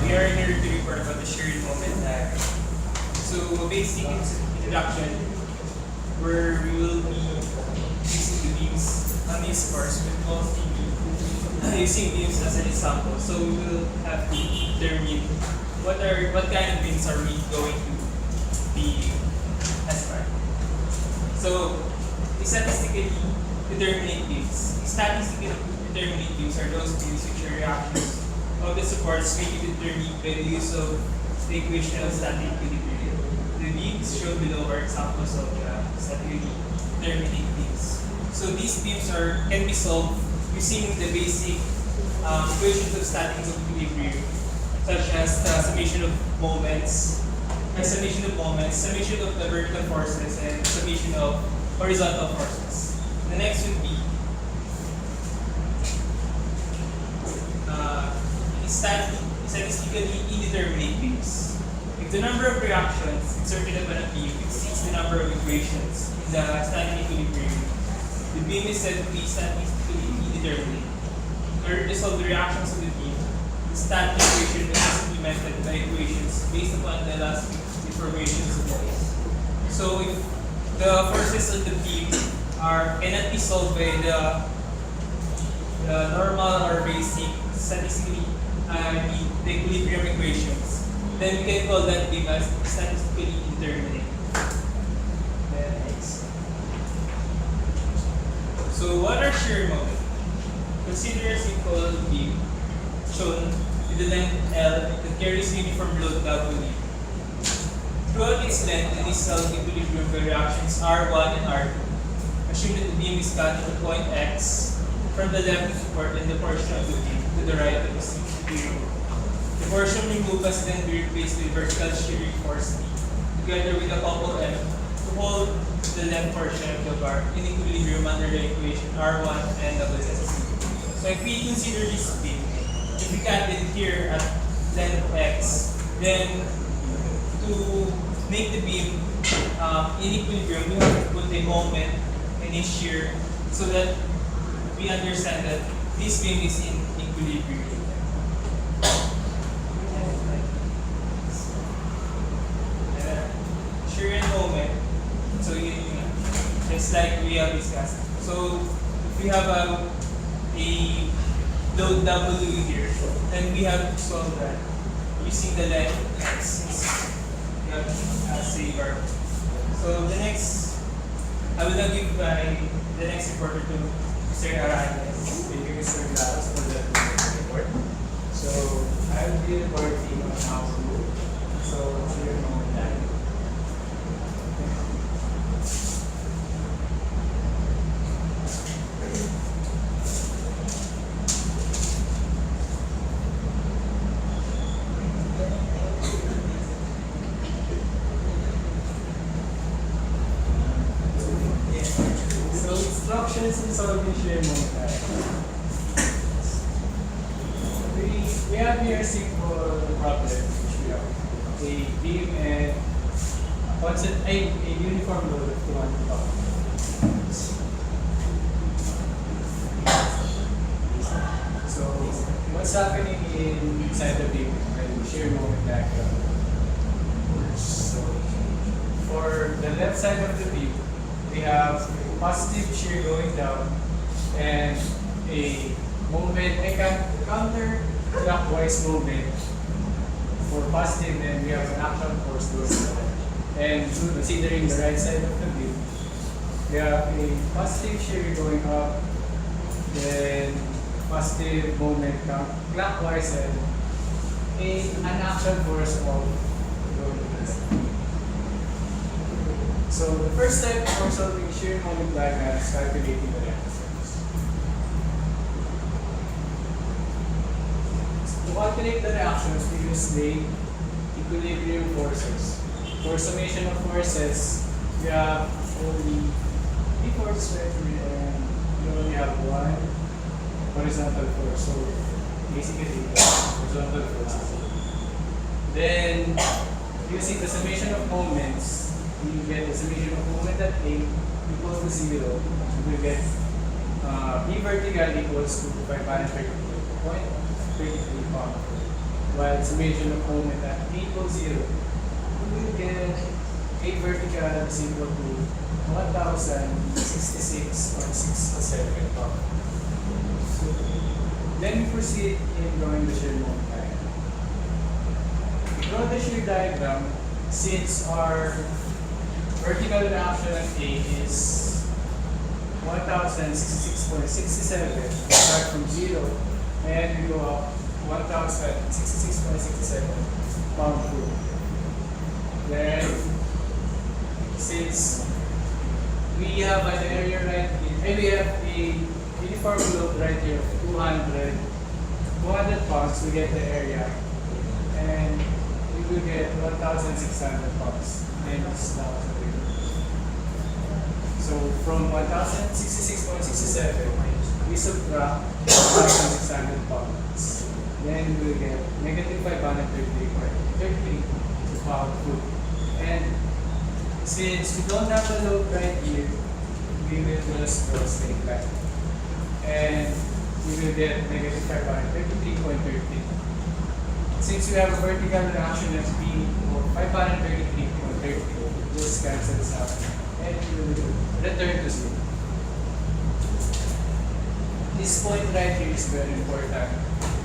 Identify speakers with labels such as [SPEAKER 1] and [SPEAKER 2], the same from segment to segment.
[SPEAKER 1] We are here to report about the shear moment diagram. So, a basic introduction where we will be using the beams on this course with mostly using beams as an example. So, we will have to determine what kind of beams are we going to be aspiring. So, statistically determinate beams. Statistically determinate beams are those beams which are reactions of the supports may be determined by the use of the equation of static equilibrium. The beams shown below are examples of statically determinate beams. So these beams can be solved using the basic equations of static equilibrium, such as the summation of moments, summation of the vertical forces, and summation of horizontal forces. The next would be statistically indeterminate beams. If the number of reactions exerted upon a beam exceeds the number of equations in the static equilibrium, the beam is said to be statistically indeterminate. In order to solve the reactions of the beam, the static equation is supplemented by equations based upon the last informations of the beam. So if the forces of the beam cannot be solved by the normal or basic statistically the equilibrium equations, then we can call that beam as statistically indeterminate. So what are shear moments? Consider a simple beam shown with the length L that carries uniform load W. Throughout its length, it is held in equilibrium by reactions R1 and R2. Assume that the beam is cut at the point X from the left support and the portion of the beam to the right of the superior. The portion removed must then be replaced with vertical shearing force B, together with a couple M, to hold the left portion of the bar in equilibrium under the equation R1 and WS. So if we consider this beam, if we cut it here at length X, then to make the beam in equilibrium, we have to put a moment and a shear so that we understand that this beam is in equilibrium. Shear and moment. So just like we have discussed. So if we have a load W here, then we have to solve that using the length X. We have as a verb. So the next, I will now give the next reporter to Mr. Aranes.
[SPEAKER 2] Thank you, Mr. Glass, for the report. So I will be reporting on how to move. So shear moment diagram. Instructions in solving shear moment diagram. We have here a simple problem which we have a beam and a uniform load of 200 pounds. So what's happening inside the beam when shear moment diagram? So for the left side of the beam, we have positive shear going down and a movement, counter-clockwise movement for positive, and we have an action force going down. And considering the right side of the beam, we have a positive shear going up, then positive movement clockwise, and an action force of going to the left. So the first step for solving shear moment diagram is calculating the reactions. To calculate the reactions, we use the equilibrium forces. For summation of forces, we have only three forces right here, and we only have one horizontal force. So basically, horizontal forces. Then, using the summation of moments, you get the summation of moment at A equals to 0. We get B vertical equals to 533.33 pounds. while summation of moment at p equals 0, we will get a vertical is equal to 1066.67 power. So then we proceed in drawing the shear moment diagram. We draw the shear diagram since our vertical reaction at A is 1066.67, start from 0 and we go up 1066.67 pound foot. Then, since we have an area right here, and we have a uniform load right here of 200 pounds, we get the area, and we will get 1,600 pounds. So from 1066.67, we subtract 1,600 pounds. Then we will get negative 533 pound foot. And since we don't have the load right here, we will just draw a straight line. And we will get negative 533.30. Since we have a vertical reaction at B of 533.30, this cancels out. And we will return to 0. This point right here is very important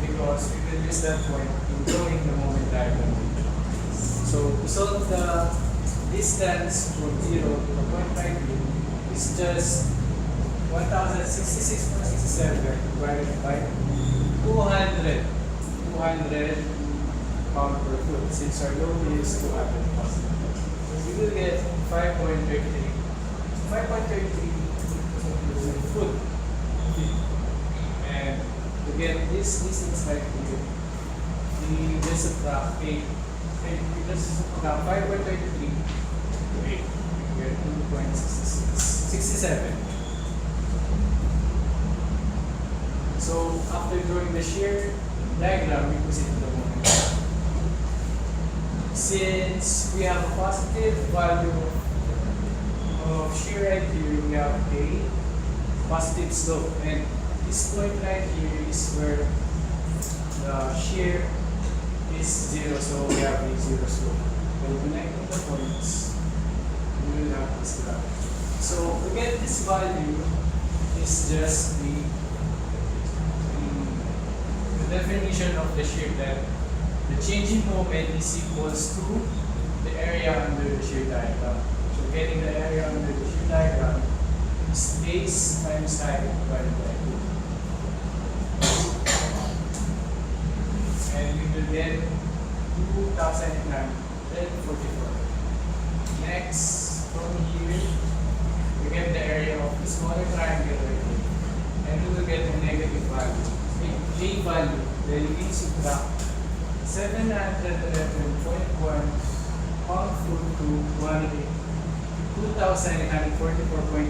[SPEAKER 2] because we will use that point in drawing the moment diagram. So to solve the distance from 0 to the point right here is just 1066.67 divided by 200 pound per foot, since our load is 200 pounds. We will get 5.33 foot. And to get this distance right here, we just subtract 8. And we just subtract 5.33 to 8. We get 2.67. So after drawing the shear diagram, we proceed to the moment. Since we have a positive value of shear right here, we have a positive slope, and this point right here is where the shear is 0, so we have a 0 slope. When connecting the points, we will have this graph. So to get this value is just the definition of the shear, that the changing moment is equals to the area under the shear diagram. So getting the area under the shear diagram is base times height divided by 2. And we will get 2,944. Next, from here, we get the area of the smaller triangle right here. And we will get a negative value. A value, then we subtract 711.1 pound foot to 2,944.3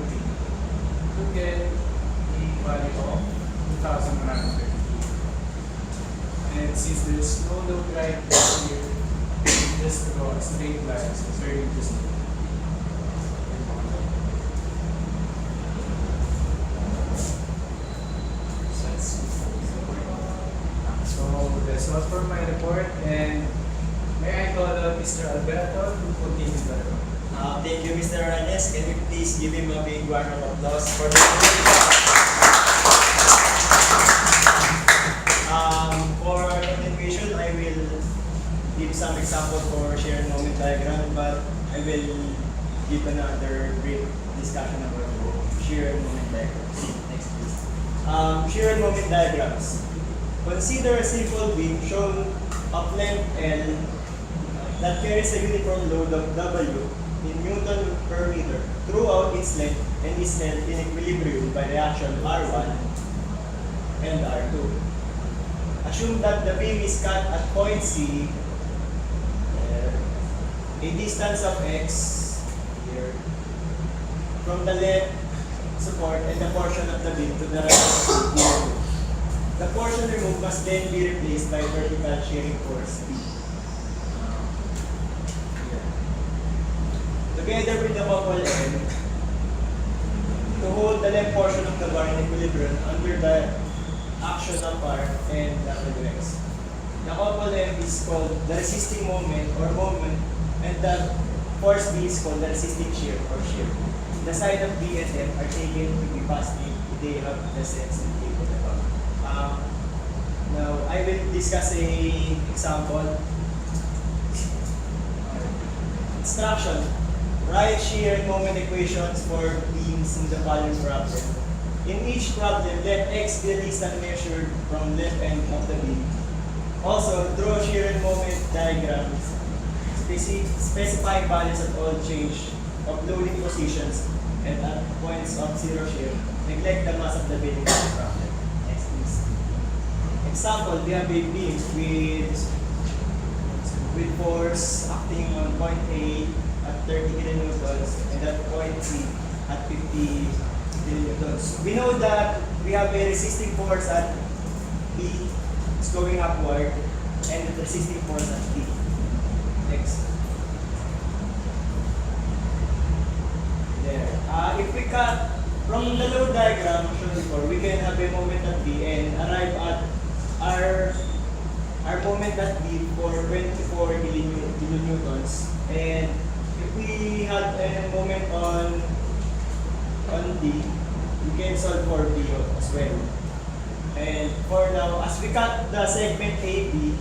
[SPEAKER 2] to get the value of 2,130. And since there's no load right here, we just draw a straight line. So it's very interesting. That's all for my report, and may I call out Mr. Alberto to continue the report.
[SPEAKER 3] Thank you, Mr. Aranes. Can we please give him a big round of applause for the For continuation, I will give some example for shear moment diagram, but I will give another brief discussion about shear moment diagram. Next, please. Shear moment diagrams. Consider a simple beam shown of length L that carries a uniform load of W in Newton per meter throughout its length and is held in equilibrium by reaction R1 and R2. Assume that the beam is cut at point C, a distance of X here, from the left support and the portion of the beam to the right here. The portion removed must then be replaced by vertical shearing force P. Together with the couple N, to hold the left portion of the bar in equilibrium under the action of R and WX. The couple M is called the resisting moment or moment, and the force B is called the resisting shear or shear. The side of B and M are taken to be positive if they have the sensitivity of the above. Now, I will discuss a example. Instruction. Write shear and moment equations for beams in the following problem. In each problem, let x be the distance measured from left end of the beam. Also, draw shear and moment diagrams. Specify values at all change of loading positions and at points of zero shear. Neglect the mass of the building of the problem. Next, please. Example, we have a beam with force acting on point A at 30 kilonewtons and at point C at 50 kilonewtons. We know that we have a resisting force at B is going upward and the resisting force at D. Next. There. If we cut from the load diagram shown before, we can have a moment at B and arrive at our moment at B for 24 kilonewtons. And if we had a moment on D, we can solve for B as well. And for now, as we cut the segment AB,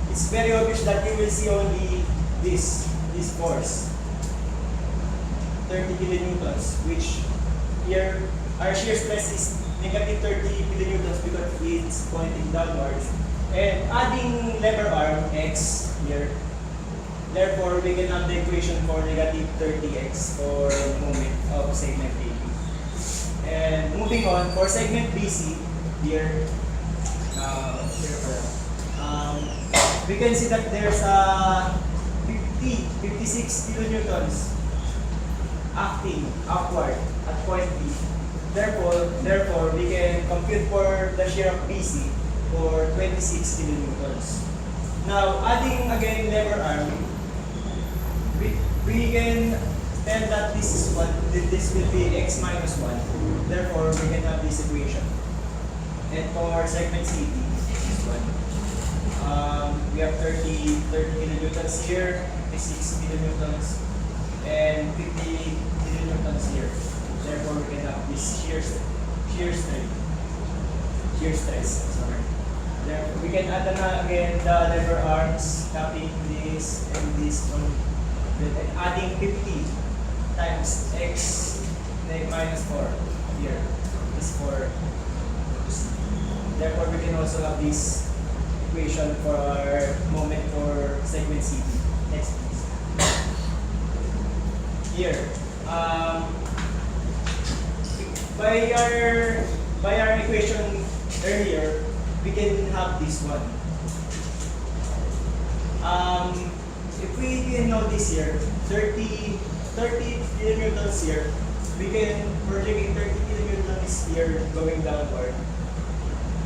[SPEAKER 3] it's very obvious that you will see only this force, 30 kilonewtons, which here our shear stress is negative 30 kilonewtons because it's pointing downwards. And adding lever arm X here, therefore we can have the equation for negative 30x for moment of segment AB. And moving on, for segment BC, here, we can see that there's a 56 kilonewtons acting upward at point B. Therefore, we can compute for the shear of BC for 26 kilonewtons. Now, adding again lever arm, we can tell that this will be x minus 1. Therefore, we can have this equation. And for segment CT, this one, we have 30 kilonewtons here, 56 kilonewtons, and 50 kilonewtons here. Therefore, we can have this shear stress. Sorry. Therefore, we can add again the lever arms, copying this and this one, and adding 50 times x minus 4 here is for. Therefore, we can also have this equation for our moment for segment CT. Next, please. Here, by our equation earlier, we can have this one. If we can know this here, 30 kilonewtons here, we can project 30 kilonewtons here going downward.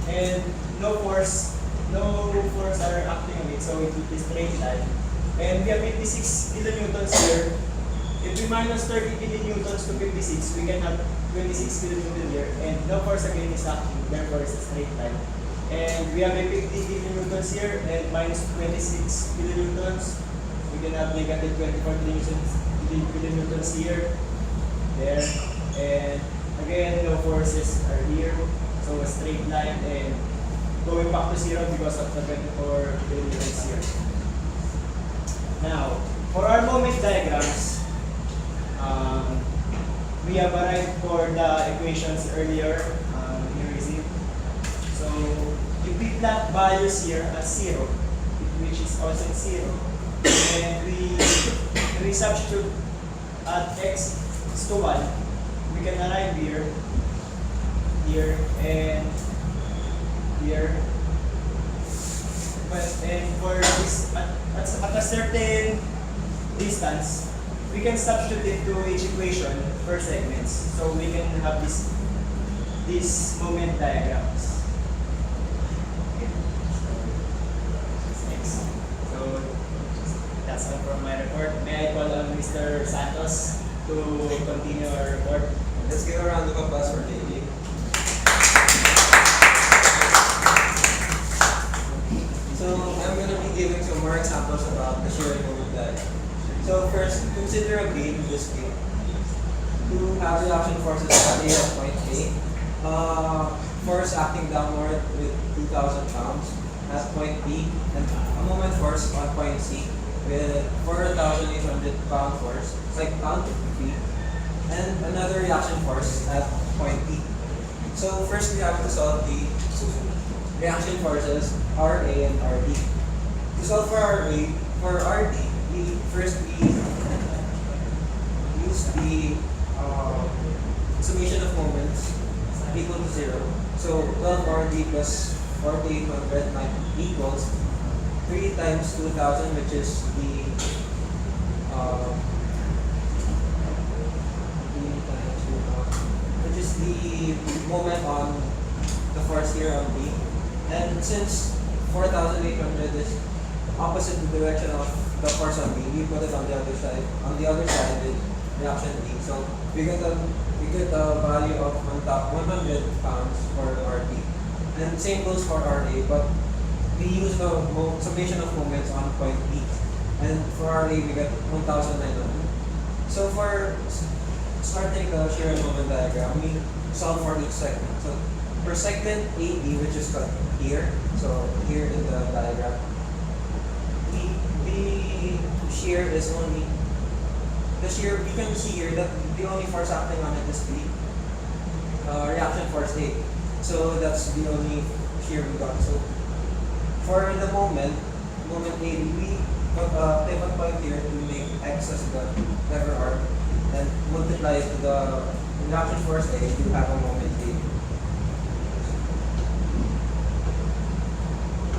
[SPEAKER 3] And no force are acting on it, so it will be straight line. And we have 56 kilonewtons here. If we minus 30 kilonewtons to 56, we can have 26 kilonewtons here, and no force again is acting, therefore it's a straight line. And we have a 50 kilonewtons here, and minus 26 kilonewtons, we can have negative 24 kilonewtons here, there, and again, no forces are here. So a straight line and going back to 0 because of the 24 kilonewtons here. Now, for our moment diagrams, we have arrived for the equations earlier you received. So, if we plot values here at 0, which is also 0, and we substitute at x is to 1, we can arrive here and here. And for this, at a certain distance, we can substitute it to each equation per segments. So we can have this moment diagrams. Okay. Next. So that's all from my report. May I call on Mr. Santos to continue our report?
[SPEAKER 4] Let's give a round of applause for David. So I'm going to be giving some more examples about the shear and moment diagram. So first, consider a beam in this case. To have reaction forces at A at point A. Force acting downward with 2,000 pounds at point B, and a moment force on point C with 4,800 pound force, like pound feet, and another reaction force at point B. So first we have to solve the reaction forces RA and RD. To solve for RD, we use the summation of moments equal to 0. So 12 RD plus 4,800 equals 3 times 2,000, which is the 3 times 2,000, which is the moment on the force here on B. And since 4,800 is opposite the direction of the force on B, we put it on the other side. On the other side with reaction D. So we get a value of 100 pounds for RD. And same goes for RA, but we use the summation of moments on point B. And for RA, we get 1,900. So for starting the shear and moment diagram, we solve for each segment. So for segment AD, which is cut here, so here in the diagram, the shear is only, the shear, we can see here that the only force acting on it is the reaction force A. So that's the only shear we got. So for the moment AD, we put a pivot point here to make X as the lever arm and multiply it to the reaction force A to have a moment A.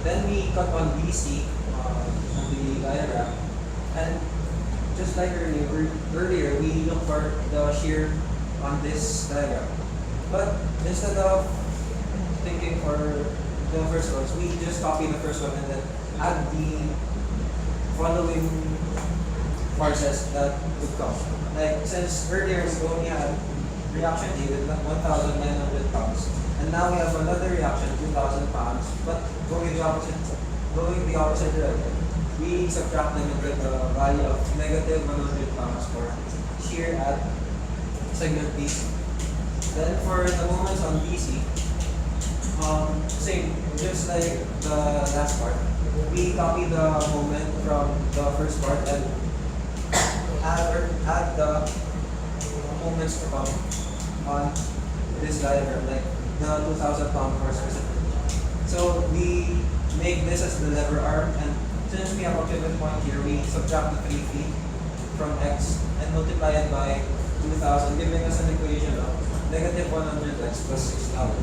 [SPEAKER 4] Then we cut on BC on the diagram, and just like earlier, we look for the shear on this diagram. But instead of thinking for the first ones, we just copy the first one and then add the following forces that would come. Like since earlier we only had reaction A with 1,900 pounds, and now we have another reaction 2,000 pounds, but going the opposite direction. We subtract them and get the value of negative 100 pounds for shear at segment BC. Then for the moments on BC, same, just like the last part, we copy the moment from the first part and add the moments to come on this diagram, like the 2,000 pound force specifically. So we make this as the lever arm, and since we have a pivot point here, we subtract the 3 feet from X and multiply it by 2,000, giving us an equation of negative 100X plus 6,000.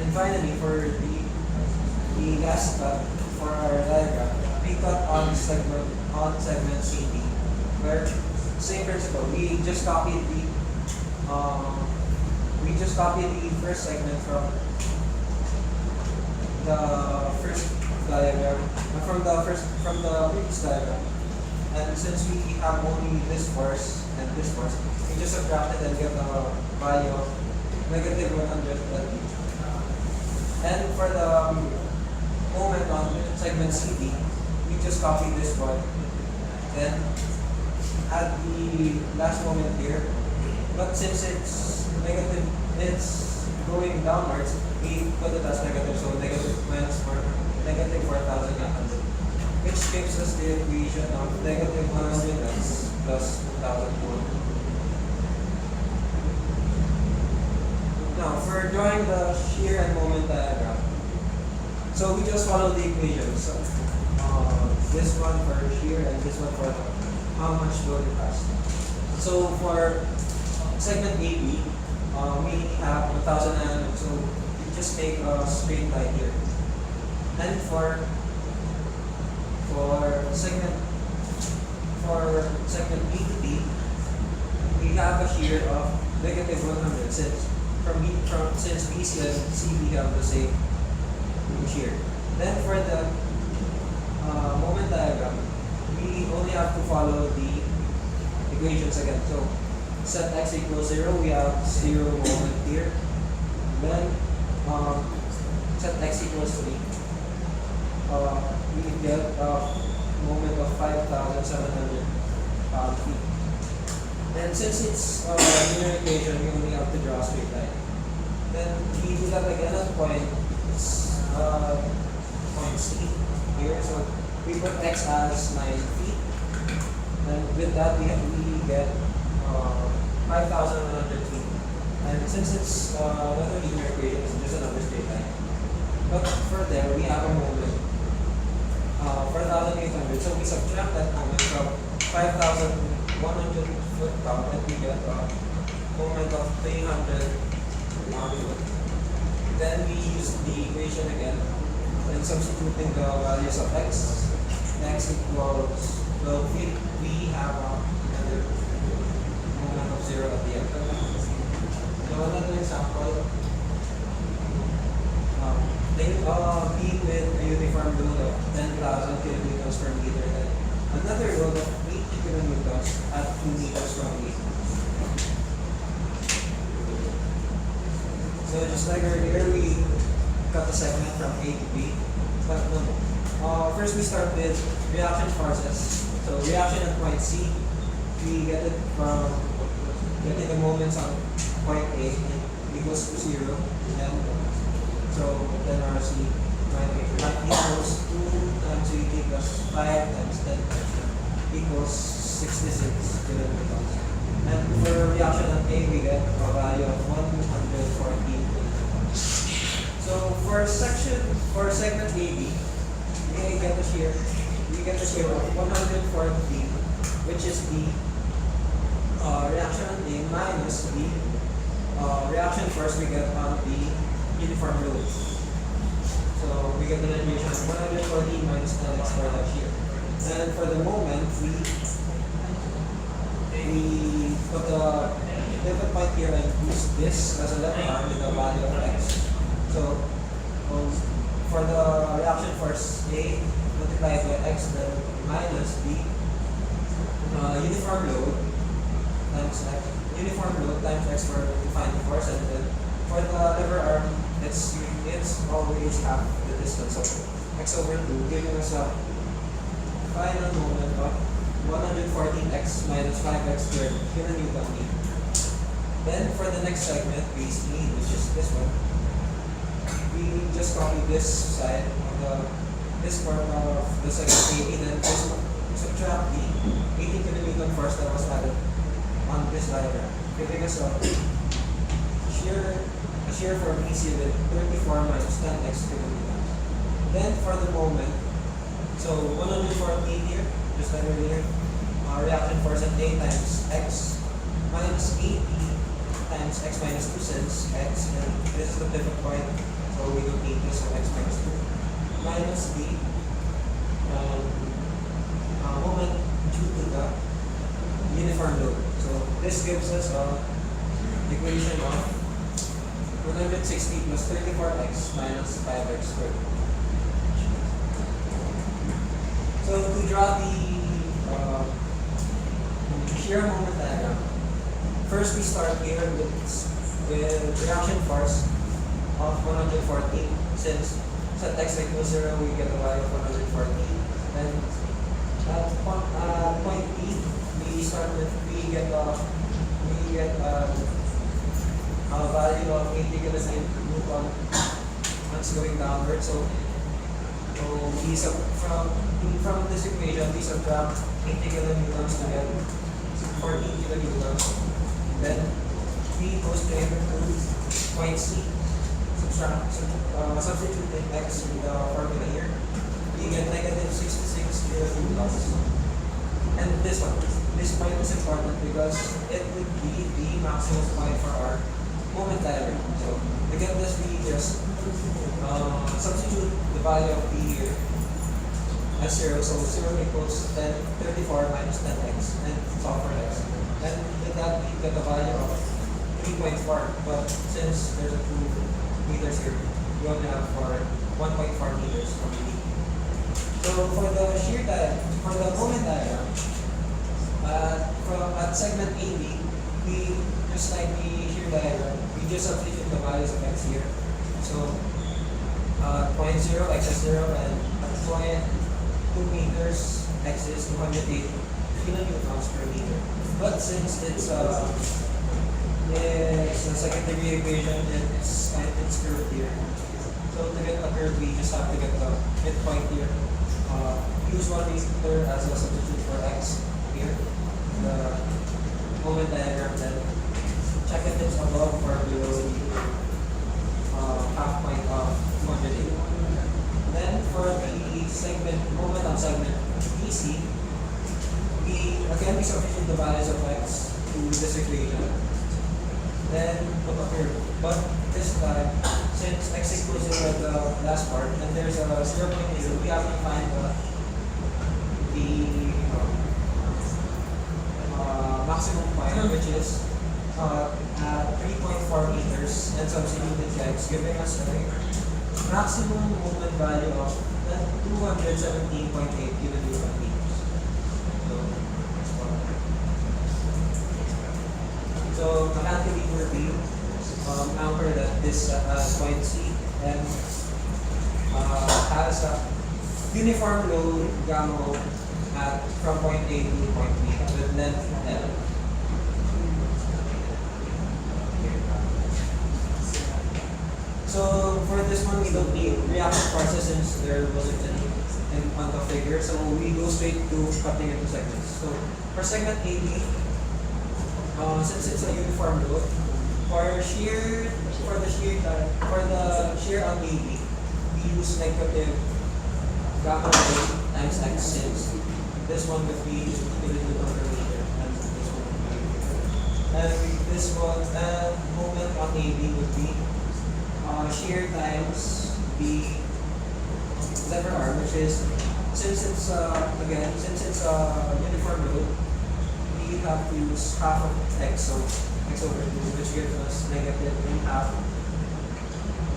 [SPEAKER 4] And finally, for the last cut for our diagram, we cut on segment CD, where same principle. We just copied the first segment from the first diagram, from the previous diagram. And since we have only this force and this force, we just subtract it and get a value of negative 120. And for the moment on segment CD, we just copy this one, then add the last moment here. But since it's negative, it's going downwards, we put it as negative, so negative minus 4, negative 4,900, which gives us the equation of negative 100x plus 2,200. Now, for drawing the shear and moment diagram, so we just follow the equations. So, this one for shear and this one for how much load it has. So for segment AB, we have 1,900, so we just make a straight line here. And for segment B to D, we have a shear of negative 100 since BC and CB have the same shear. Then for the moment diagram, we only have to follow the equations again. So set x equals 0, we have 0 moment here. Then set x equals 3. we get a moment of 5,700 feet. And since it's a linear equation, we only have to draw a straight line. Then we do that again at point C here. So we put x as 9 feet. And with that, we get 5,100 feet. And since it's not a linear equation, it's just another straight line. But for there, we have a moment 4,800. So we subtract that moment from 5,100 foot down, and we get a moment of 300 foot. Then we use the equation again and substituting the values of x. X equals 12 feet. We have another moment of 0 at the end. So another example. Being with a uniform load of 10,000 kilonewtons per meter, and another load of 80 kilonewtons at 2 meters from me. So just like earlier, we cut the segment from A to B. But no. First we start with reaction forces. So reaction at point C, we get it from getting the moments on point A equals to 0. And so then RC equals 2 times 80 plus 5 times 10 equals 66 kilonewtons. And for reaction at A, we get a value of 114. So for segment AB, we get a shear of 140, which is the reaction at A minus the reaction force we get on the uniform load. So we get the derivation of 140 minus 10x for that shear. And for the moment, we put the pivot point here and use this as a lever arm with the value of x. So for the reaction force A multiplied by x, then minus the uniform load times x for to find the force, and then for the lever arm, it's always half the distance of x over 2, giving us a final moment of 114x minus 5x squared kilonewton meter. Then for the next segment, base E, which is this one, we just copy this side of this part of the segment A, then just subtract the 80 kilonewton force that was added on this diagram, giving us a shear for BC with 34 minus 10x kilonewtons. Then for the moment, so 114 here, just like earlier, reaction force at A times x minus 80 times x minus 2 since x, and this is the pivot point, so we don't need this, so x minus 2 minus the moment due to the uniform load. So this gives us an equation of 160 plus 34x minus 5x squared. So to draw the shear moment diagram, first we start here with reaction force of 114. Since set x equals 0, we get a value of 114. And at point B, we get a value of 80 kilonewton once going downward. So we from this equation, we subtract 80 kilonewtons to get 14 kilonewtons. Then we go straight to point C. Substituting x with the formula here, we get negative 66 kilonewtons. And this point is important because it would be the maximum point for our moment diagram. So to get this, we just substitute the value of b here as 0. So 0 equals 34 minus 10x, and solve for x. And with that, we get a value of 3.4. But since there's a 2 meters here, we only have for 1.4 meters from B. So for the shear diagram, for the moment diagram, at segment AB, we just like the shear diagram, we just substitute the values of x here. So 0.0, x is 0, and at point 2 meters, x is 208 kilonewtons per meter. But since it's a second degree equation, it's curved here. So to get the curve, we just have to get the midpoint here. Use 1 meter as a substitute for x here. The moment diagram, then check if it's above or below the half point of 208. Then for the segment, moment on segment BC, we substitute the values of x to this equation. Then put a curve. But this time, since x equals 0 at the last part, and there's a 0.0, we have to find the maximum point, which is at 3.4 meters, and substituted x, giving us a maximum moment value of 217.8 kilonewton meters. So mechanically we're being anchored at this point C and has a uniform load gamma O at from point A to point B with length L. So for this one, we don't need reaction forces since there wasn't any on the figure. So we go straight to cutting into segments. So for segment AB, since it's a uniform load, for the shear on AB, we use negative gamma O times x since this one would be kilonewton per meter and this one would be. And this one moment on AB would be shear times the lever arm, which is since it's a uniform load, we have to use half of x, so x over 2, which gives us negative in half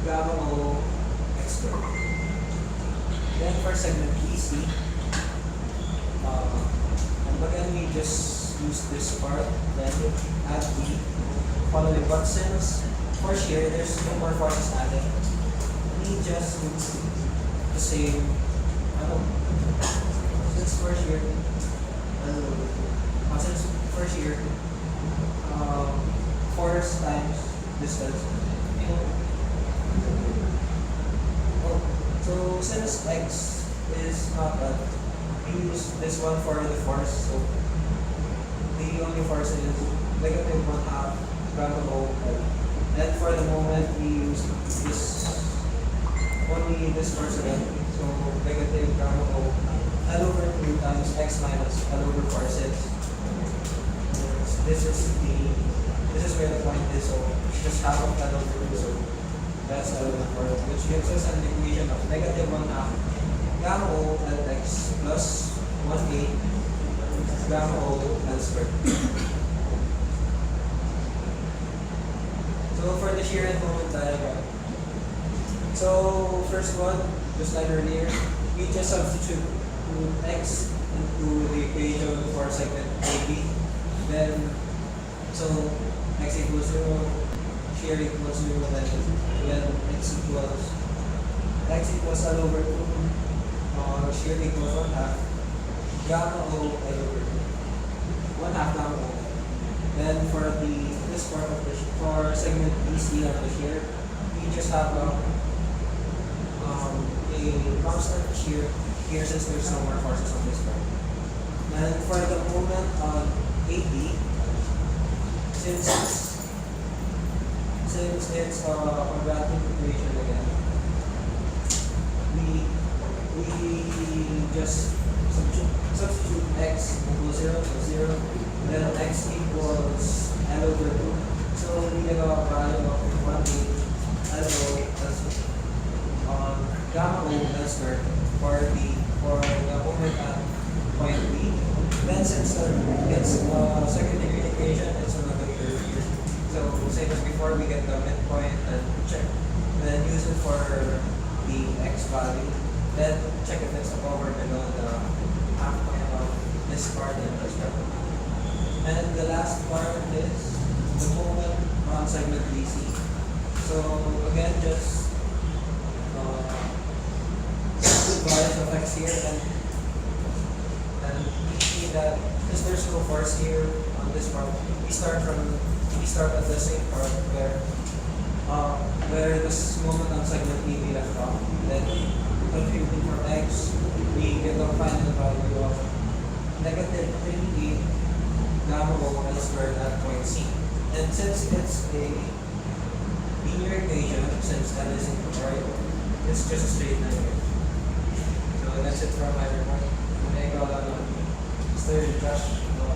[SPEAKER 4] gamma O x squared. Then for segment BC, and again we just use this part, then add the following. But since for shear, there's no more forces added. We just use the same. Since for shear, force times distance. So since x is not that, we use this one for the force. So the only force is negative 1/2 gamma O. And for the moment, we use only this force again. So negative gamma O L over 2 times x minus L over 4 6. This is where the point is. So just half of L over 2. So that's L over 4, which gives us an equation of negative 1/2 gamma O L x plus 1/8 gamma O L squared. So for the shear and moment diagram. So first one, just like earlier, we just substitute x into the equation for segment AB. Then so x equals 0, shear equals 0, then x equals L over 2, shear equals 1/2 gamma O L over 2, 1/2 gamma O. Then for this part of for segment BC of the shear, we just have a constant shear here since there's no more forces on this part. And for the moment on AB, since it's a quadratic equation again, we just substitute x equals 0 to 0, then x equals L over 2. So we get a value of 1/8 L O as gamma O L squared for the moment at point B. Then since it's a second degree equation, it's another curve here. So same as before, we get the midpoint and check. Then use it for the x value. Then check if it's above or below the half point of this part and this part. And the last part is the moment on segment BC. So again, just values of x force here, and we see that because there's no force here on this part, we start at the same part where this moment on segment A we left off. Then computing from x, we get the final value of negative 38 gamma rho L squared at point C. And since it's a linear equation, since L is incorporeal, it's just a straight line here. So that's it from my report. Mr. Josh,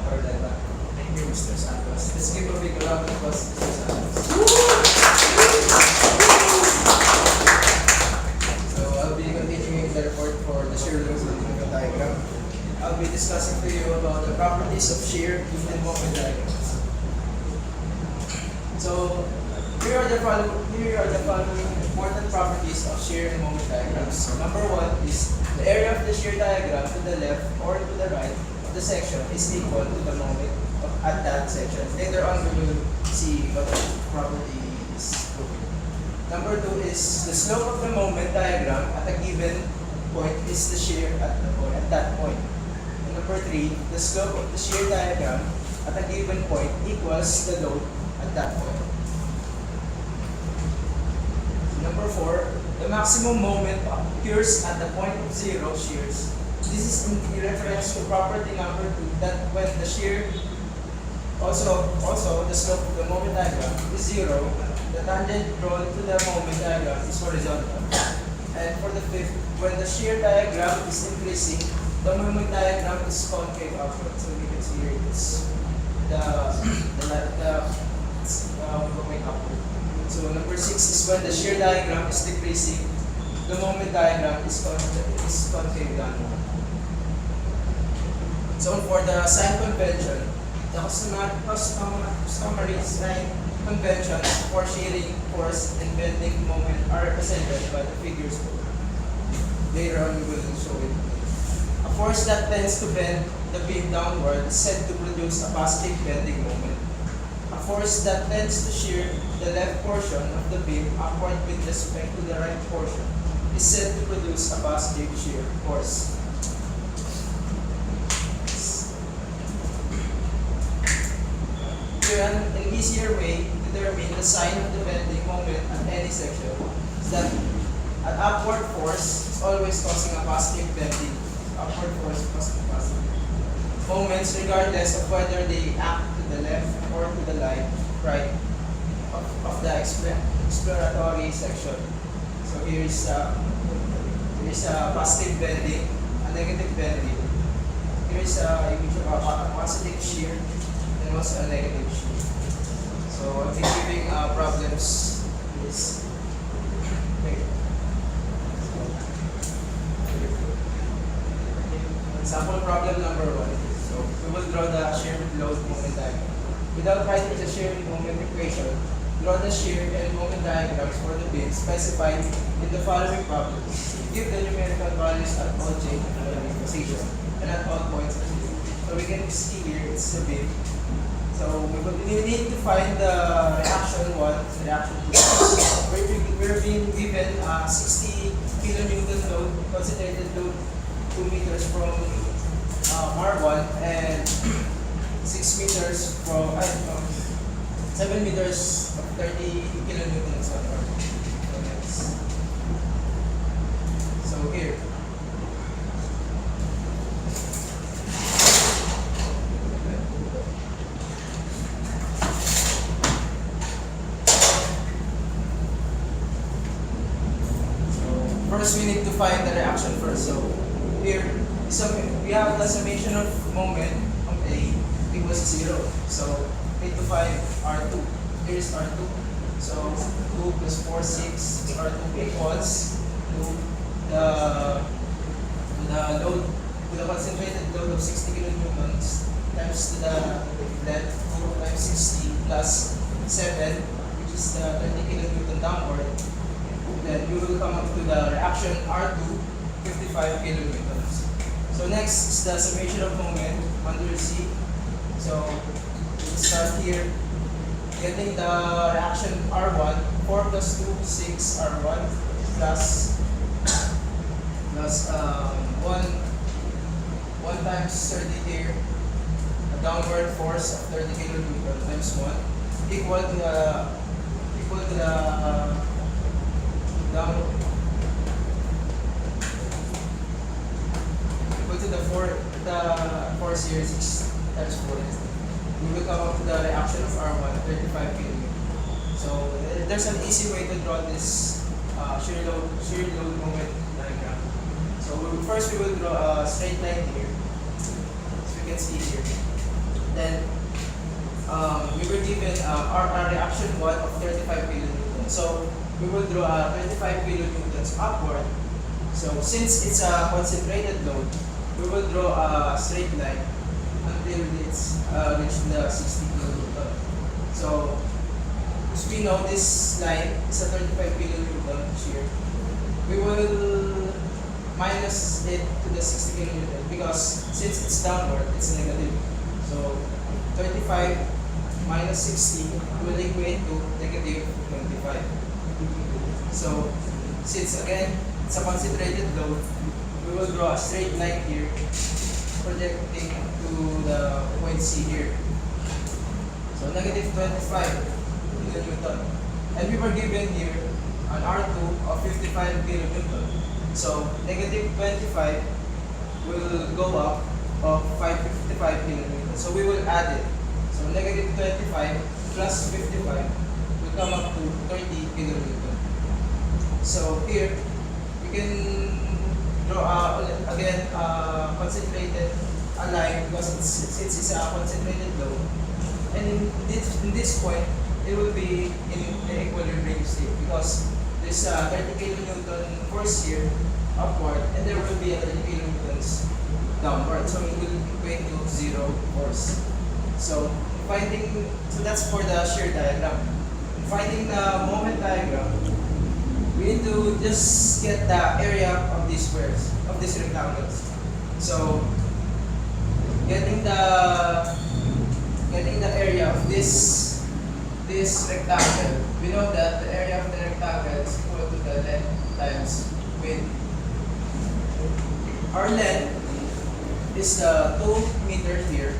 [SPEAKER 4] for that.
[SPEAKER 2] Thank you, Mr. Santos. Let's give a big round of applause to Mr. Santos. So I'll be continuing the report for the shear movement diagram. I'll be discussing to you about the properties of shear in moment diagrams. So here are the following important properties of shear in moment diagrams. So number one is the area of the shear diagram to the left or to the right of the section is equal to the moment at that section. Later on we will see what the property is proving. Number two is the slope of the moment diagram at a given point is the shear at that point. And number three, the slope of the shear diagram at a given point equals the load at that point. Number four, the maximum moment occurs at the point of zero shears. This is in reference to property number two, that when the shear also the slope of the moment diagram is zero, the tangent drawn to the moment diagram is horizontal. And for the fifth, when the shear diagram is increasing, the moment diagram is concave upward. So you can see here it's going upward. So number six is when the shear diagram is decreasing, the moment diagram is concave downward. So for the sign convention, the customary sign conventions for shearing, force, and bending moment are presented by the figures below. Later on, we will show it. A force that tends to bend the beam downward is said to produce a positive bending moment. A force that tends to shear the left portion of the beam upward with respect to the right portion is said to produce a positive shear force. An easier way to determine the sign of the bending moment at any section is that an upward force is always causing a positive bending. Upward force causing positive moments regardless of whether they act to the left or to the right of the exploratory section. So here is a positive bending, a negative bending. Here is a positive shear, and also a negative shear. So I'll be giving problems is example problem number one. So we will draw the shear load moment diagram. Without writing the shear moment equation, draw the shear and moment diagrams for the beam specified in the following problems. Give the numerical values at all change in position and at all points of the beam. So we can see here it's the beam. So we need to find the reaction 1 and reaction 2. We're being given 60 kilonewton load, concentrated load 2 meters from R1 and 6 meters from 7 meters of 30 kilonewtons on R1. So here. First, we need to find the reaction first. So here, we have the summation of moment of A equals 0. So we need to find R2. Here is R2. So 2 plus 4, 6. R2 equals to the load, to the concentrated load of 60 kilonewtons times to the left 2 times 60 plus 7, which is the 30 kilonewton downward. Then you will come up to the reaction R2, 55 kilonewtons. So next is the summation of moment under C. So we'll start here, getting the reaction R1, 4 plus 2, 6 R1 plus 1
[SPEAKER 4] 1 times 30 here, a downward force of 30 kilonewton times 1 equal to the down equal to the force here 6 times 4. We will come up to the reaction of R1 35 kilonewton. So there's an easy way to draw this shear load moment diagram. So first we will draw a straight line here, as we can see here. Then we were given our reaction 1 of 35 kilonewtons. So we will draw 25 kilonewtons upward. So since it's a concentrated load, we will draw a straight line until it's reached the 60 kilonewton. So as we know, this line is a 35 kilonewton shear. We will minus it to the 60 kilonewton because since it's downward, it's negative. So 35 minus 60 will equate to negative 25. So since again it's a concentrated load, we will draw a straight line here projecting to the point C here. So negative 25 kilonewton. And we were given here an R2 of 55 kilonewton. So negative 25 will go up of 55 kilonewton. So we will add it. So negative 25 plus 55 will come up to 30 kilonewton. So here we can draw again concentrated a line because since it's a concentrated load. And in this point, it will be in equilibrium state because there's a 30 kilonewton force here upward and there will be a 30 kilonewtons downward. So it will equate to 0 force. So that's for the shear diagram. In finding the moment diagram, we need to just get the area of these squares, of these rectangles. So getting the area of this rectangle, we know that the area of the rectangle is equal to the length times width. Our length is the 2 meter here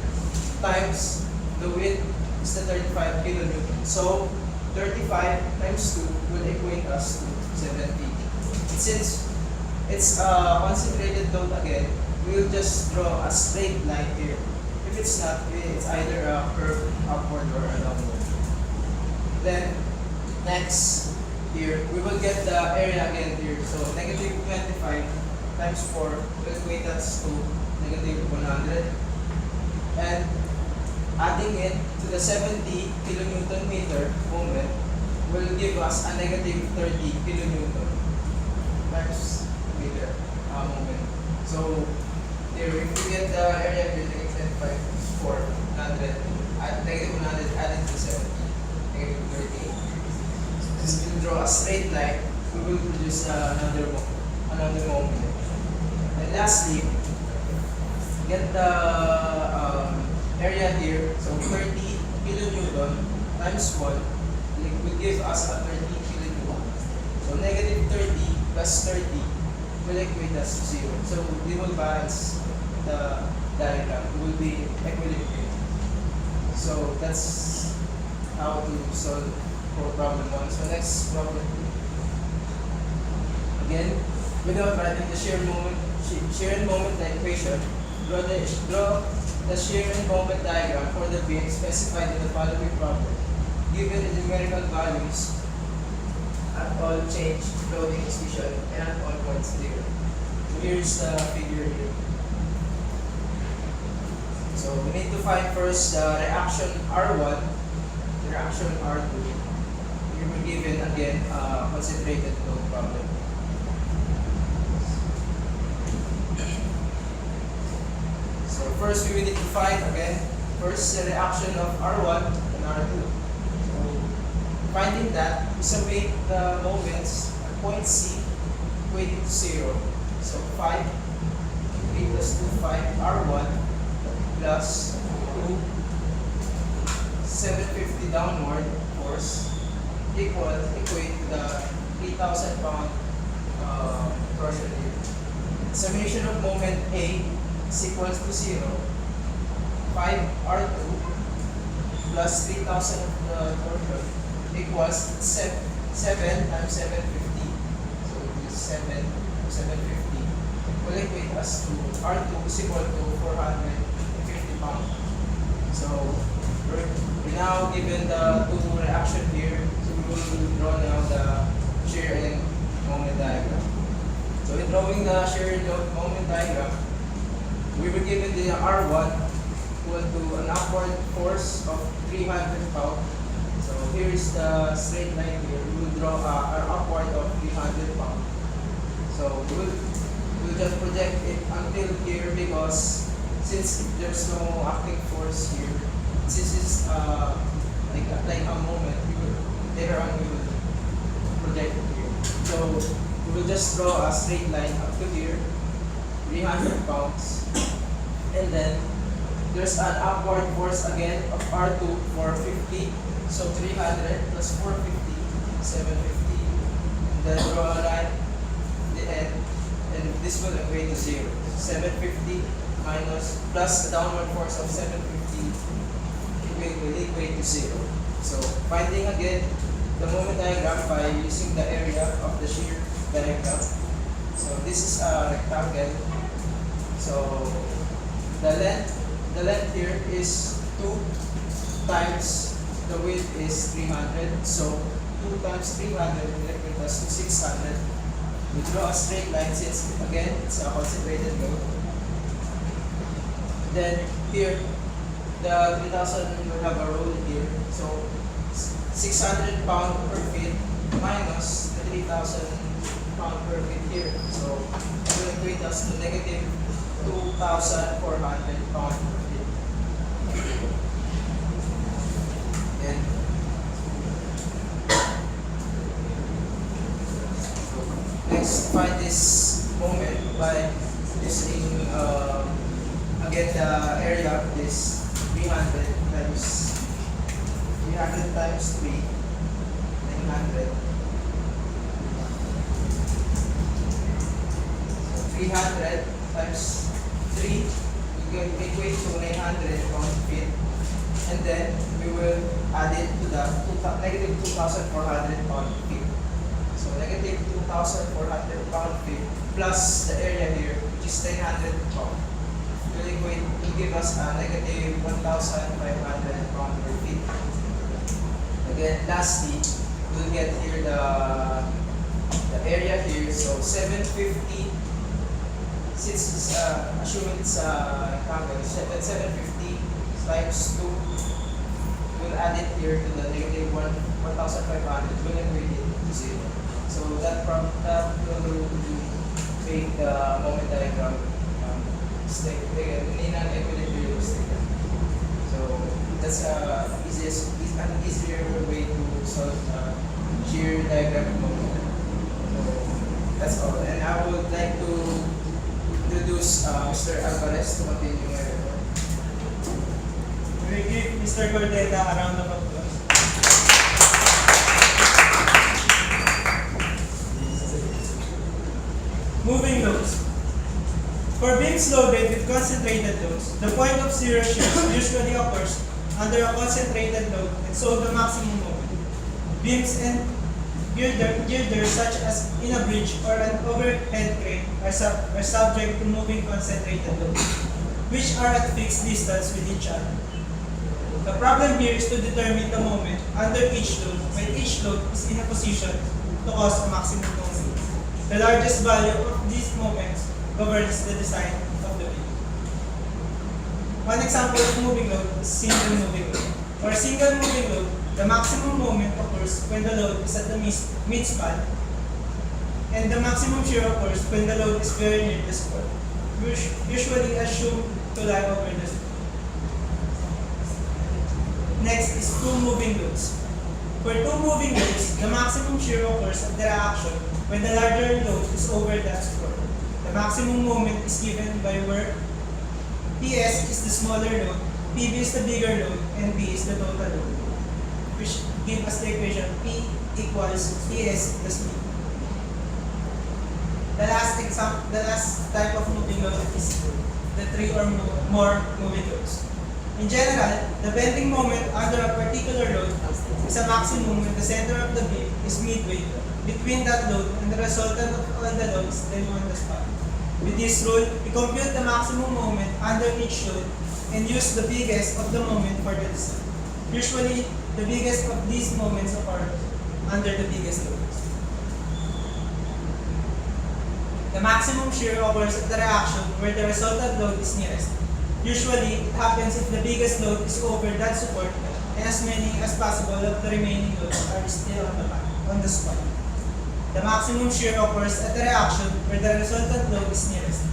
[SPEAKER 4] times the width is the 35 kilonewton. So 35 times 2 will equate us to 70. Since it's a concentrated load again, we will just draw a straight line here. If it's not, it's either a curve upward or a downward. Then next here, we will get the area again here. So negative 25 times 4 will equate us to negative 100. And adding it to the 70 kilonewton meter moment will give us a negative 30 kilonewton times meter moment. So here, if we get the area here, negative 25 is 400, add negative 100 added to 70, negative 30. Since we draw a straight line, we will produce another moment. And lastly, get the area here, so 30 kilonewton times 1 will give us a 30 kilonewton. So negative 30 plus 30 will equate us to 0. So we will balance the diagram. It will be equilibrium. So that's how to solve for problem 1. So next problem. Again, without writing the shear and moment equation, draw the shear and moment diagram for the beam specified in the following problem. Given the numerical values at all change loading excision and at all points 0. So here's the figure here. So we need to find first the reaction R1, the reaction R2. We were given again a concentrated load problem. So first we will need to find again first the reaction of R1 and R2. So finding that, we summate the moments at point C equating to 0. So 5, 3 plus 2, 5, R1 plus 2, 750 downward force equate to the 3,000 pound torsion here.
[SPEAKER 5] summation of moment A is equals to 0, 5R2 plus 3,000 of the torsion equals 7 times 750. So it is 7 to 750 will equate us to R2 is equal to 450 pounds. So we're now given the two reaction here. So we will draw now the shear and moment diagram. So in drawing the shear and moment diagram, we were given the R1 equal to an upward force of 300 pounds. So here is the straight line here. We will draw our upward of 300 pounds. So we'll just project it until here because since there's no acting force here, since it's like a moment, later on we will project it here. So we will just draw a straight line up to here, 300 pounds. And then there's an upward force again of R2 for 50. So 300 plus 450, 750. And then draw a line the end. And this will equate to 0. 750 minus plus the downward force of 750 will equate to 0. So finding again the moment diagram by using the area of the shear diagram. So this is a rectangle. So the length here is 2 times the width is 300. So 2 times 300 will equate us to 600. We draw a straight line since again it's a concentrated load. Then here the 3000 will have a roll here. So 600 pound per feet minus the 3000 pound per feet here. So it will equate us to negative 2,400 pound per feet. And next, find this moment by using again the area of this 300 times 3 900. So 300 times 3 will equate to 900 pound feet, and then we will add it to the negative 2,400 pound feet. So negative 2,400 pound feet plus the area here, which is 900 pound, will give us a negative 1,500 pound per feet. Again, lastly, we'll get here the area here. So 750. Since it's assuming it's a rectangle, 750 times 2. We'll add it here to the negative 1,500. We'll equate it to 0. So that will make the moment diagram state in an equilibrium state. So that's an easier way to solve shear diagram moment. So that's all. And I would like to introduce Mr. Alvarez to continue my report.
[SPEAKER 3] We give Mr. Cordeta a round of applause. Moving loads. For beams loaded with concentrated loads, the point of zero shear usually occurs under a concentrated load and so the maximum moment. Beams and girders such as in a bridge or an overhead crane are subject to moving concentrated loads, which are at fixed distance with each other. The problem here is to determine the moment under each load when each load is in a position to cause a maximum moment. The largest value of these moments governs the design of the beam. One example of moving load is single moving load. For a single moving load, the maximum moment occurs when the load is at the mid-span, and the maximum shear occurs when the load is very near the support, usually assumed to lie over the support. Next is two moving loads. For two moving loads, the maximum shear occurs at the reaction when the larger load is over that support. The maximum moment is given by where PS is the smaller load, PB is the bigger load, and B is the total load, which gives us the equation P equals PS plus B.
[SPEAKER 5] the last type of moving load is the 3 or more moving loads. In general, the bending moment under a particular load is a maximum when the center of the beam is midway between that load and the resultant of all the loads then on the spot. With this rule, we compute the maximum moment under each load and use the biggest of the moment for the design. Usually, the biggest of these moments are under the biggest loads. The maximum shear occurs at the reaction where the resultant load is nearest. Usually, it happens if the biggest load is over that support and as many as possible of the remaining loads are still on the spot. The maximum shear occurs at the reaction where the resultant load is nearest.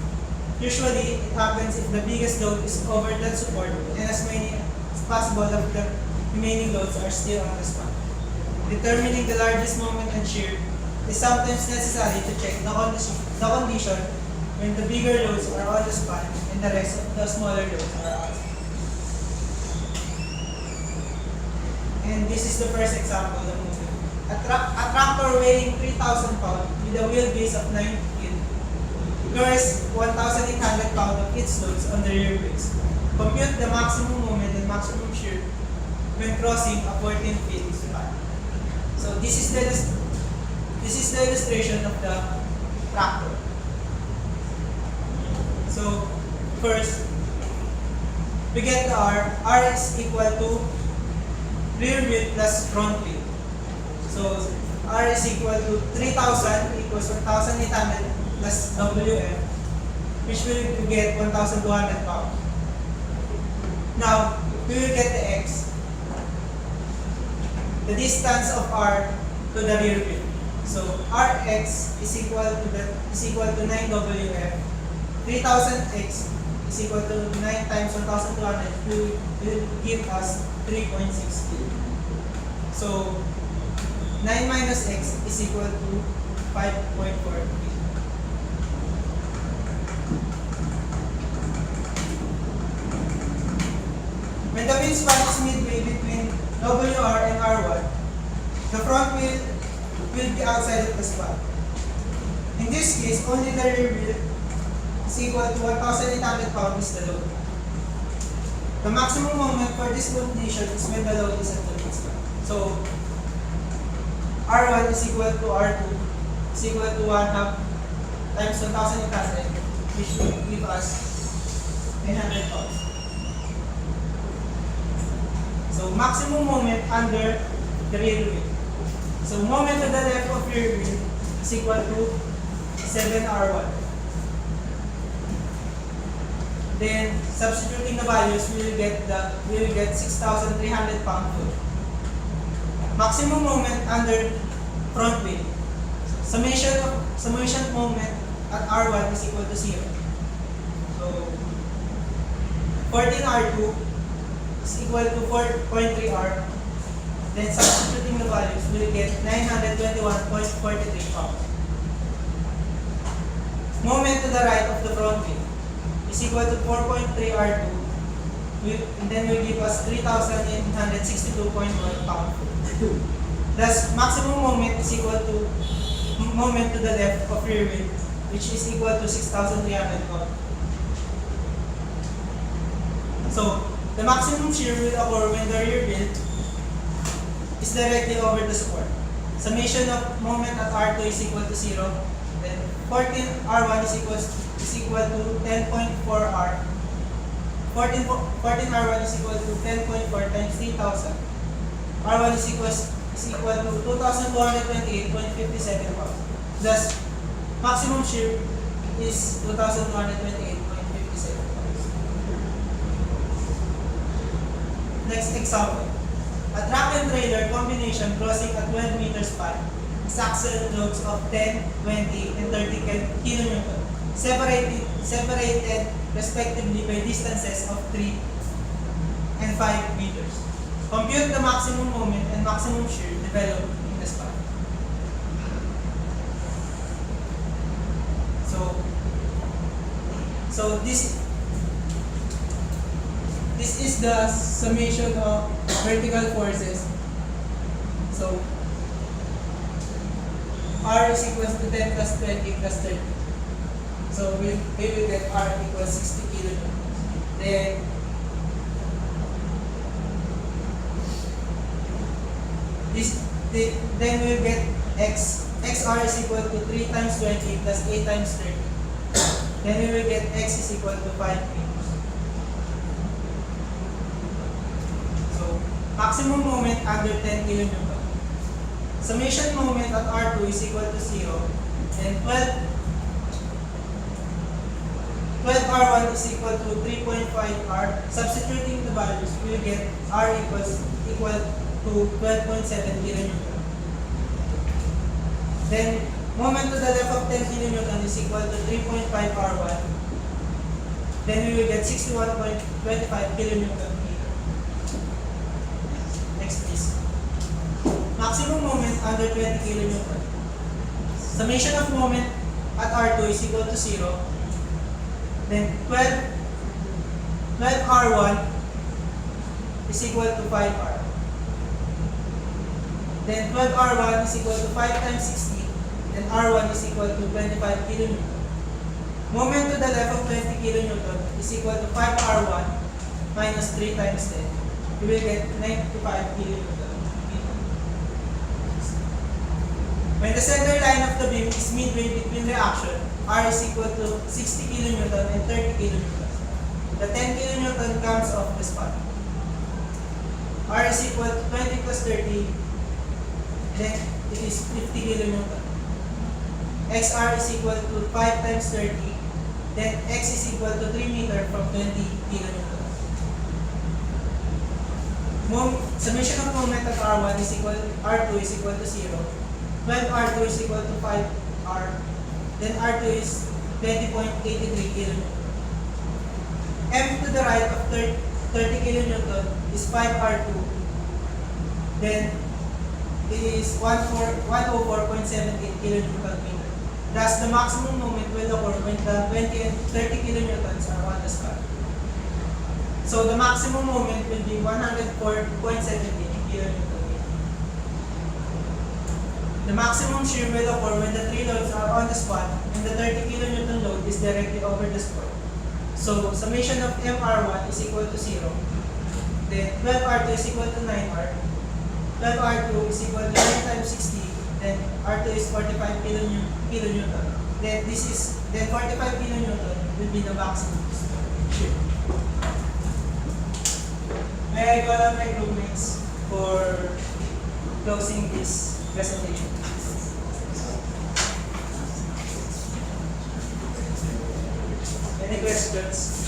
[SPEAKER 5] Usually, it happens if the biggest load is over that support and as many as possible of the remaining loads are still on the spot. Determining the largest moment and shear is sometimes necessary to check the condition when the bigger loads are on the spot and the rest of the smaller loads are out. And this is the first example of movement. A tractor weighing 3,000 pounds with a wheelbase of 9 feet carries 1,800 pounds of its loads on the rear base. Compute the maximum moment and maximum shear when crossing a 14 feet span. So this is the illustration of the tractor. So first, we get the R. R is equal to rear wheel plus front wheel. So R is equal to 3,000 equals 1,800 plus WF, which will get 1,200 pounds. Now, we will get the X, the distance of R to the rear wheel. So Rx is equal to 9 WF. 3,000x is equal to 9 times 1,200 will give us 3.6 kg. So 9 minus x is equal to 5.4 kg. When the wheel span is midway between WR and R1, the front wheel will be outside of the span. In this case, only the rear wheel is equal to 1,800 pounds is the load. The maximum moment for this condition is when the load is at the mid-span. So, R1 is equal to R2 is equal to 1/2 times 1,800, which will give us 900 pounds. So, maximum moment under the rear wheel. So, moment to the left of rear wheel is equal to 7R1. Then, substituting the values, we will get 6,300 pound load. Maximum moment under front wheel. Summation moment at R1 is equal to 0. So, 14R2 is equal to 4.3R. Then, substituting the values, we will get 921.43 pounds. Moment to the right of the front wheel is equal to 4.3R2, and then will give us 3,862.1 pounds. Thus, maximum moment is equal to moment to the left of rear wheel, which is equal to 6,300 pounds. So, the maximum shear will occur when the rear wheel is directly over the support. Summation of moment at R2 is equal to 0. Then 14R1 is equal to 10.4R. 14R1 is equal to 10.4 times 3,000. R1 is equal to 2,228.57 pounds. Thus, maximum shear is 2,228.57 pounds. Next example. A truck and trailer combination crossing a 12 meter span is axle loads of 10, 20, and 30 kN, separated respectively by distances of 3 and 5 meters. Compute the maximum moment and maximum shear developed in the span. So this is the summation of vertical forces. So R is equals to 10 plus 20 plus 30. So we will get R equals 60 kilonewtons. Then we will get XR is equal to 3 times 20 plus 8 times 30. Then we will get X is equal to 5 meters. So maximum moment under 10 kilonewton. Summation moment at R2 is equal to 0. And 12R1 is equal to 3.5R. Substituting the values, we will get R equal to 12.7 kilonewton. Then moment to the left of 10 kilonewton is equal to 3.5R1. Then we will get 61.25 kilonewton meter. Next please. Maximum moment under 20 kilonewton. Summation of moment at R2 is equal to 0. Then 12R1 is equal to 5R. Then 12R1 is equal to 5 times 60. Then R1 is equal to 25 kilonewton. Moment to the left of 20 kilonewton is equal to 5R1 minus 3 times 10. You will get 95 kilonewton. When the center line of the beam is midway between reaction, R is equal to 60 kilonewton and 30 kilonewton. The 10 kilonewton comes off the spot. R is equal to 20 plus 30, then it is 50 kilonewton. XR is equal to 5 times 30, then X is equal to 3 meter from 20 kilonewton. Summation of moment at R1 is equal, R2 is equal to 0. 12R2 is equal to 5R. Then R2 is 20.83 kilonewton. M to the right of 30 kilonewton is 5R2. Then it is 104.78 kilonewton meter. Thus, the maximum moment will occur when the 20 and 30 kilonewtons are on the spot. So the maximum moment will be 104.78 kilonewton. The maximum shear will occur when the 3 loads are on the spot and the 30 kilonewton load is directly over the spot. So summation of MR1 is equal to 0. Then 12R2 is equal to 9R. 12R2 is equal to 9 times 60. Then R2 is 45 kilonewton. Then 45 kilonewton will be the maximum shear. May I call on my groupmates for closing this presentation? Any questions?